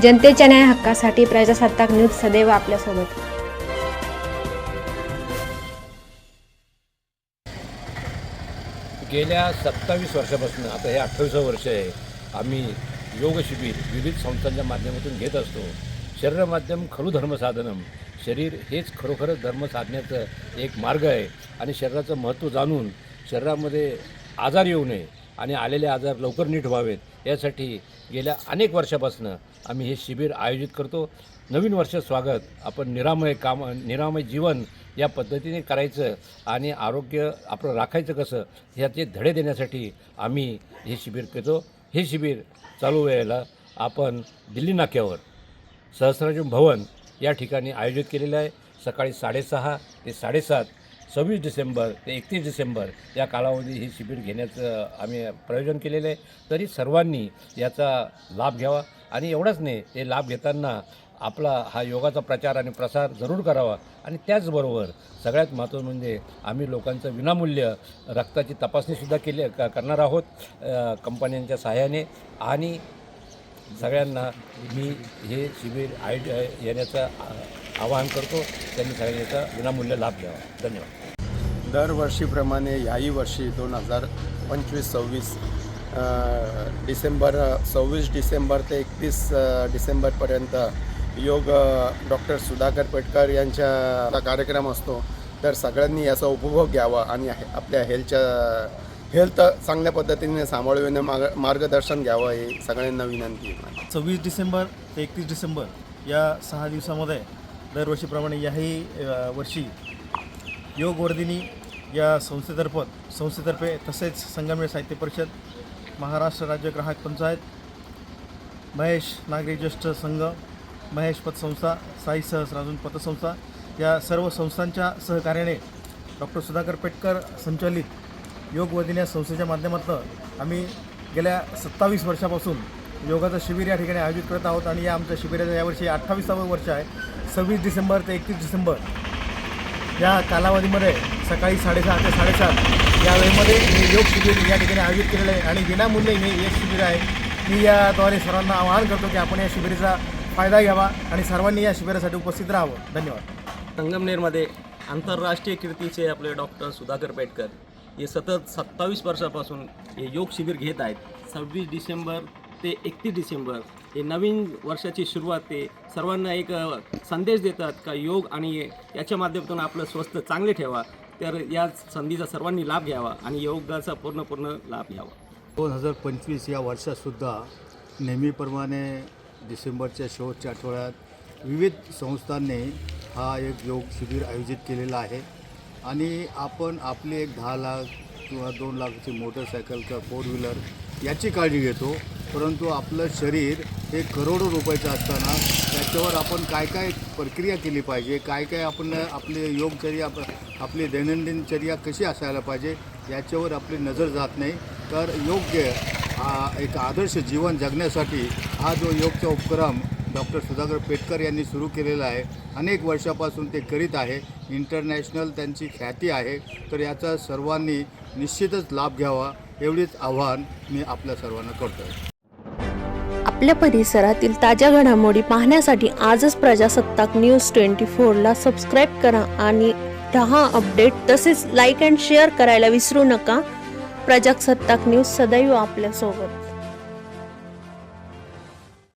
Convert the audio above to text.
जनतेच्या न्याय हक्कासाठी प्रजासत्ताक न्यूज सदैव आपल्यासोबत. गेल्या 27 वर्षापासून आता हे 28वं वर्ष आहे. आम्ही योग शिबिर विविध संस्थांच्या माध्यमातून घेत असतो. शरीर माध्यम खलु धर्म साधनम. शरीर हेच खरोखरच धर्म साधण्याचं एक मार्ग आहे आणि शरीराचं महत्त्व जाणून शरीरामध्ये आजार येऊ नये आणि आलेले आजार लवकर नीट व्हावेत यासाठी गेल्या अनेक वर्षापासून आम्ही हे शिबिर आयोजित करतो. नवीन वर्ष स्वागत आपण निरामय जीवन या पद्धतीने करायचं आणि आरोग्य आपलं राखायचं कसं ह्याचे धडे देण्यासाठी आम्ही हे शिबिर करतो. हे शिबिर चालू वेळेला आपण दिल्ली नाक्यावर सहस्रार्जुन भवन या ठिकाणी आयोजित केलेलं आहे. सकाळी 6:30 ते 7:30 26 डिसेंबर ते 31 डिसेंबर या कालावधी हे शिबिर घेण्याचं आम्ही प्रयोजन केलेलं आहे. तरी सर्वांनी याचा लाभ घ्यावा आणि एवढंच नाही, ते लाभ घेताना आपला हा योगाचा प्रचार आणि प्रसार जरूर करावा आणि त्याचबरोबर सगळ्यात महत्त्वाचं म्हणजे आम्ही लोकांचं विनामूल्य रक्ताची तपासणीसुद्धा करणार आहोत कंपन्यांच्या सहाय्याने. आणि सगळ्यांना मी हे शिबिर येण्याचं आवाहन करतो. त्यांनी सगळ्यांचा विनामूल्य लाभ घ्यावा. धन्यवाद. दरवर्षीप्रमाणे याही वर्षी 2025-26 26 डिसेंबर ते 31 डिसेंबरपर्यंत योग डॉक्टर सुधाकर पेटकर यांचा कार्यक्रम असतो. तर सगळ्यांनी याचा उपभोग घ्यावा आणि आपल्या हेल्थ चांगल्या पद्धतीने सांभाळून मार्गदर्शन घ्यावं हे सगळ्यांना विनंती आहे. 26 डिसेंबर ते 31 डिसेंबर या 6 दिवसामध्ये दरवर्षीप्रमाणे याही वर्षी योग वर्धिनी या संस्थेतर्फे तसेच संगमनेर साहित्य परिषद, महाराष्ट्र राज्य ग्राहक पंचायत, महेश नागरी ज्येष्ठ संघ, महेश पतसंस्था, साई सहस्रार्जुन पतसंस्था या सर्व संस्थांच्या सहकार्याने डॉक्टर सुधाकर पेटकर संचालित योग वर्धिनी या संस्थेच्या माध्यमातून आम्ही गेल्या 27 वर्षापासून योगाचं शिबिर या ठिकाणी आयोजित करत आहोत. आणि या आमच्या शिबिराचं यावर्षी 28वं वर्ष आहे. 26 डिसेंबर ते 31 डिसेंबर या कालावधीमध्ये सकाळी 6:30 ते 7:30 या वेळेमध्ये हे योग शिबिर या ठिकाणी आयोजित केलेलं आहे आणि विनामूल्य हे शिबिर आहे. मी याद्वारे सर्वांना आवाहन करतो की आपण या शिबिराचा फायदा घ्यावा आणि सर्वांनी या शिबिरासाठी उपस्थित राहावं. धन्यवाद. संगमनेरमध्ये आंतरराष्ट्रीय कीर्तीचे आपले डॉक्टर सुधाकर पेटकर हे सतत 27 वर्षापासून हे योग शिबिर घेत आहेत. 26 डिसेंबर ते 31 डिसेंबर हे नवीन वर्षाची सुरुवात. ते सर्वांना एक संदेश देतात का योग आणि याच्या माध्यमातून आपलं स्वास्थ्य चांगले ठेवा. तर या संधीचा सर्वांनी लाभ घ्यावा आणि योगाचा पूर्ण लाभ घ्यावा. 2025 या वर्षातसुद्धा नेहमीप्रमाणे डिसेंबरच्या शेवटच्या आठवड्यात विविध संस्थांनी हा एक योग शिबिर आयोजित केलेला आहे. आणि आपण आपली एक 10 लाख किंवा 2 लाखाची मोटरसायकल किंवा 4 व्हीलर याची काळजी घेतो, परंतु आपलं शरीर हे करोडो रुपयाचं असताना त्याच्यावर आपण काय काय प्रक्रिया केली पाहिजे, काय आपण आपली योगचर्या आपली दैनंदिनचर्या कशी असायला पाहिजे याच्यावर आपली नजर जात नाही. तर योग्य एक आदर्श जीवन जगण्यासाठी हा जो योगचा उपक्रम डॉक्टर सुधाकर पेटकर यांनी सुरू केलेला आहे. अनेक वर्षापासून ते करीत आहे. इंटरनॅशनल त्यांची ख्याती आहे. तर याचा सर्वांनी निश्चितच लाभ घ्यावा एवढीच आवाहन मी आपल्या सर्वांना करतो आहे. आपल्या परिसरातील ताज्या घडामोडी पाहण्यासाठी आजच प्रजासत्ताक न्यूज 24ला सबस्क्राईब करा आणि रहा अपडेट. तसेच लाईक अँड शेअर करायला विसरू नका. प्रजासत्ताक न्यूज सदैव आपल्यासोबत.